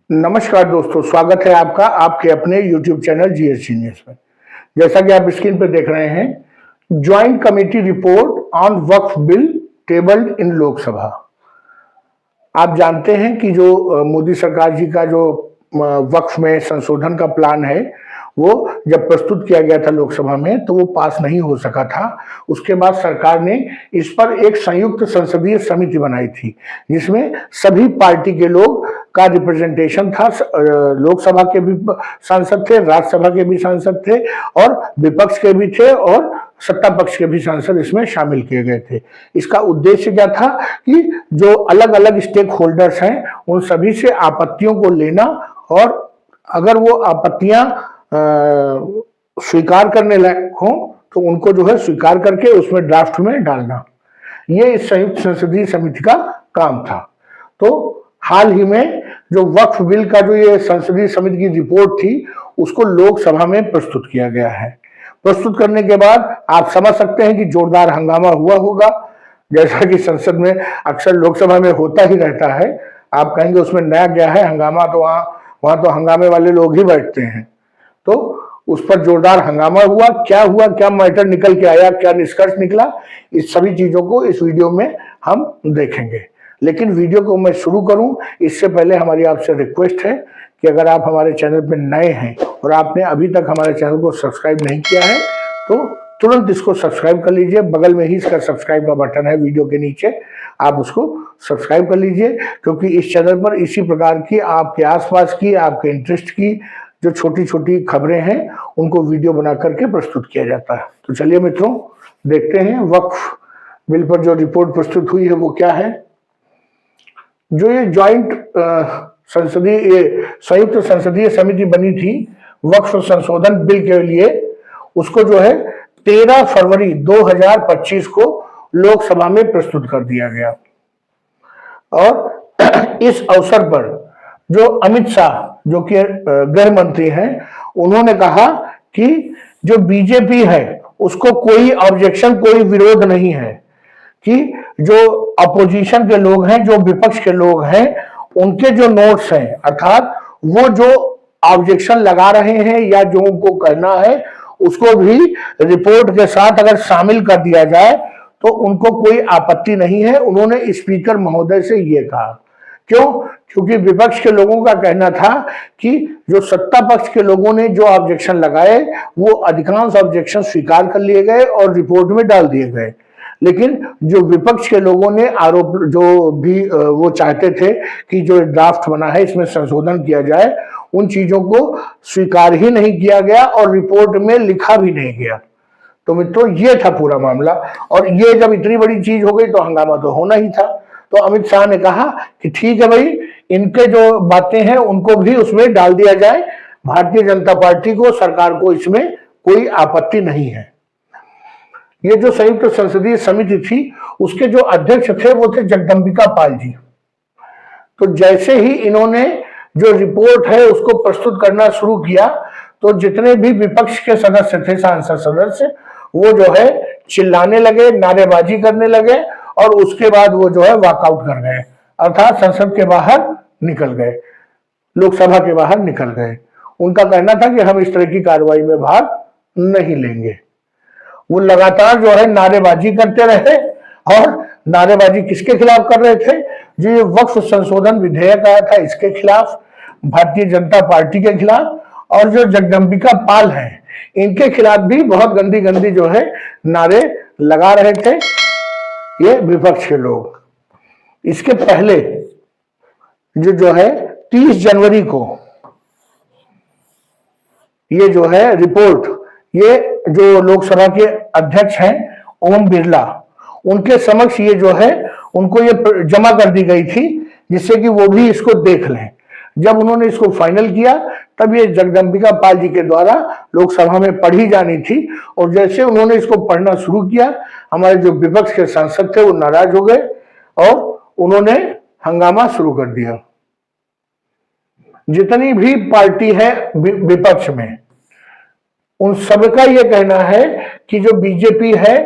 नमस्कार दोस्तों, स्वागत है आपका आपके अपने YouTube चैनल जीएस जीनियस में। जैसा कि आप स्क्रीन पर देख रहे हैं, joint committee report on Waqf bill tabled in Lok Sabha. आप जानते हैं कि जो मोदी सरकार जी का जो वक्फ में संशोधन का प्लान है, वो जब प्रस्तुत किया गया था लोकसभा में तो वो पास नहीं हो सका था। उसके बाद सरकार ने इस पर एक संयुक्त संसदीय समिति बनाई थी, जिसमें सभी पार्टी के लोग का रिप्रेजेंटेशन था। लोकसभा के भी सांसद थे, राज्यसभा के भी सांसद थे और विपक्ष के भी थे और सत्ता पक्ष के भी सांसद इसमें शामिल किए गए थे। इसका उद्देश्य क्या था कि जो अलग अलग स्टेक होल्डर्स हैं उन सभी से आपत्तियों को लेना और अगर वो आपत्तियां स्वीकार करने लायक हो तो उनको जो है स्वीकार करके उसमें ड्राफ्ट में डालना। ये इस संयुक्त संसदीय समिति का काम था। तो हाल ही में जो वक्फ बिल का जो ये संसदीय समिति की रिपोर्ट थी, उसको लोकसभा में प्रस्तुत किया गया है। प्रस्तुत करने के बाद आप समझ सकते हैं कि जोरदार हंगामा हुआ होगा, जैसा कि संसद में अक्सर लोकसभा में होता ही रहता है। आप कहेंगे उसमें नया क्या है, हंगामा तो वहां तो हंगामे वाले लोग ही बैठते हैं। तो उस पर जोरदार हंगामा हुआ, क्या मैटर निकल के आया, क्या निष्कर्ष निकला, इस सभी चीजों को इस वीडियो में हम देखेंगे। लेकिन वीडियो को मैं शुरू करूं इससे पहले हमारी आपसे रिक्वेस्ट है कि अगर आप हमारे चैनल पर नए हैं और आपने अभी तक हमारे चैनल को सब्सक्राइब नहीं किया है तो तुरंत इसको सब्सक्राइब कर लीजिए। बगल में ही इसका सब्सक्राइब का बटन है वीडियो के नीचे, आप उसको सब्सक्राइब कर लीजिए, क्योंकि इस चैनल पर इसी प्रकार की आपके आसपास की, आपके इंटरेस्ट की जो छोटी छोटी खबरें हैं उनको वीडियो बना करके प्रस्तुत किया जाता है। तो चलिए मित्रों, देखते हैं वक्फ बिल पर जो रिपोर्ट प्रस्तुत हुई है वो क्या है। जो ये संयुक्त संसदीय समिति बनी थी वक्फ संशोधन बिल के लिए, उसको जो है 13 फरवरी 2025 को लोकसभा में प्रस्तुत कर दिया गया। और इस अवसर पर जो अमित शाह जो कि गृह मंत्री हैं, उन्होंने कहा कि जो बीजेपी है उसको कोई ऑब्जेक्शन, कोई विरोध नहीं है कि जो अपोजिशन के लोग हैं, जो विपक्ष के लोग हैं, उनके जो नोट्स हैं, अर्थात वो जो ऑब्जेक्शन लगा रहे हैं या जो उनको कहना है उसको भी रिपोर्ट के साथ अगर शामिल कर दिया जाए तो उनको कोई आपत्ति नहीं है। उन्होंने स्पीकर महोदय से ये कहा। क्यों? क्योंकि विपक्ष के लोगों का कहना था कि जो सत्ता पक्ष के लोगों ने जो ऑब्जेक्शन लगाए वो अधिकांश ऑब्जेक्शन स्वीकार कर लिए गए और रिपोर्ट में डाल दिए गए, लेकिन जो विपक्ष के लोगों ने आरोप जो भी वो चाहते थे कि जो ड्राफ्ट बना है इसमें संशोधन किया जाए, उन चीजों को स्वीकार ही नहीं किया गया और रिपोर्ट में लिखा भी नहीं गया। तो मित्रों, ये था पूरा मामला। और ये जब इतनी बड़ी चीज हो गई तो हंगामा तो होना ही था। तो अमित शाह ने कहा कि ठीक है भाई, इनके जो बातें हैं उनको भी उसमें डाल दिया जाए। भारतीय जनता पार्टी को, सरकार को इसमें कोई आपत्ति नहीं है। ये जो संयुक्त संसदीय समिति थी उसके जो अध्यक्ष थे वो थे जगदम्बिका पाल जी। तो जैसे ही इन्होंने जो रिपोर्ट है उसको प्रस्तुत करना शुरू किया तो जितने भी विपक्ष के सदस्य थे, सांसद सदस्य, वो जो है चिल्लाने लगे, नारेबाजी करने लगे और उसके बाद वो जो है वॉकआउट कर गए, अर्थात संसद के बाहर निकल गए, लोकसभा के बाहर निकल गए। उनका कहना था कि हम इस तरह की कार्रवाई में भाग नहीं लेंगे। वो लगातार जो है नारेबाजी करते रहे। और नारेबाजी किसके खिलाफ कर रहे थे? जो ये वक्फ संशोधन विधेयक आया था इसके खिलाफ, भारतीय जनता पार्टी के खिलाफ, और जो जगदम्बिका पाल हैं इनके खिलाफ भी बहुत गंदी गंदी जो है नारे लगा रहे थे ये विपक्ष के लोग। इसके पहले जो है 30 जनवरी को ये जो है रिपोर्ट, ये जो लोकसभा के अध्यक्ष हैं ओम बिरला, उनके समक्ष ये जो है उनको ये जमा कर दी गई थी जिससे कि वो भी इसको देख लें। जब उन्होंने इसको फाइनल किया तब ये जगदम्बिका पाल जी के द्वारा लोकसभा में पढ़ी जानी थी। और जैसे उन्होंने इसको पढ़ना शुरू किया, हमारे जो विपक्ष के सांसद थे वो नाराज हो गए और उन्होंने हंगामा शुरू कर दिया। जितनी भी पार्टी है विपक्ष में, उन सबका ये कहना है कि जो बीजेपी है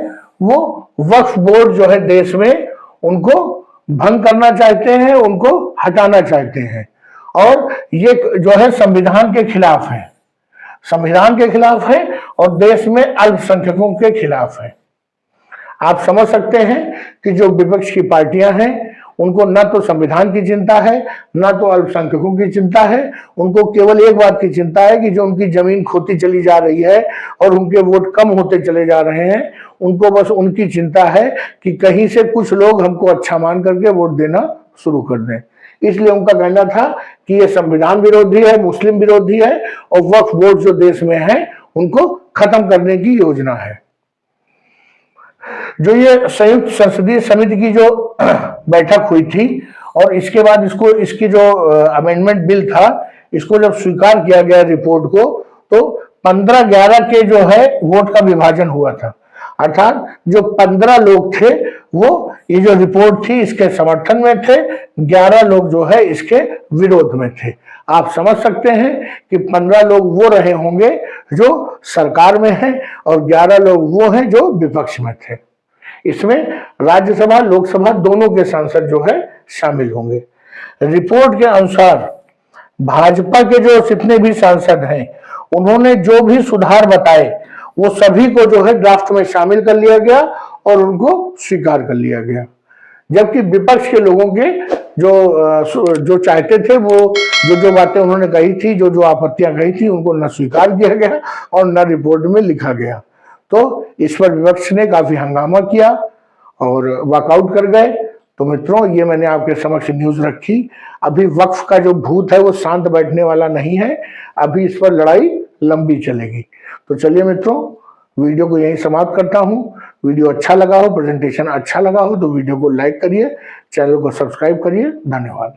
वो वक्फ बोर्ड जो है देश में, उनको भंग करना चाहते हैं, उनको हटाना चाहते हैं। और ये जो है संविधान के खिलाफ है, संविधान के खिलाफ है और देश में अल्पसंख्यकों के खिलाफ है। आप समझ सकते हैं कि जो विपक्ष की पार्टियां हैं उनको ना तो संविधान की चिंता है, ना तो अल्पसंख्यकों की चिंता है। उनको केवल एक बात की चिंता है कि जो उनकी जमीन खोती चली जा रही है और उनके वोट कम होते चले जा रहे हैं, उनको बस उनकी चिंता है कि कहीं से कुछ लोग हमको अच्छा मान करके वोट देना शुरू कर दें। इसलिए उनका कहना था कि ये संविधान विरोधी है, मुस्लिम विरोधी है और वक्फ बोर्ड जो देश में है उनको खत्म करने की योजना है। जो ये संयुक्त संसदीय समिति की जो बैठक हुई थी और इसके बाद इसकी जो अमेंडमेंट बिल था, इसको जब स्वीकार किया गया रिपोर्ट को, तो 15-11 के जो है वोट का विभाजन हुआ था। अर्थात जो 15 लोग थे वो ये जो रिपोर्ट थी इसके समर्थन में थे, 11 लोग जो है इसके विरोध में थे। आप समझ सकते हैं कि 15 लोग वो रहे होंगे जो सरकार में हैं और 11 लोग वो हैं जो विपक्ष में थे। इसमें राज्यसभा लोकसभा दोनों के सांसद जो है शामिल होंगे। रिपोर्ट के अनुसार भाजपा के जो जितने भी सांसद हैं उन्होंने जो भी सुधार बताए वो सभी को जो है ड्राफ्ट में शामिल कर लिया गया और उनको स्वीकार कर लिया गया। जबकि विपक्ष के लोगों के जो चाहते थे वो जो बातें उन्होंने कही थी, जो आपत्तियां कही थी, उनको न स्वीकार किया गया और न रिपोर्ट में लिखा गया। तो इस पर विपक्ष ने काफी हंगामा किया और वॉकआउट कर गए। तो मित्रों, ये मैंने आपके समक्ष न्यूज रखी। अभी वक्फ का जो भूत है वो शांत बैठने वाला नहीं है, अभी इस पर लड़ाई लंबी चलेगी। तो चलिए मित्रों, वीडियो को यहीं समाप्त करता हूं। वीडियो अच्छा लगा हो, प्रेजेंटेशन अच्छा लगा हो तो वीडियो को लाइक करिए, चैनल को सब्सक्राइब करिए। धन्यवाद।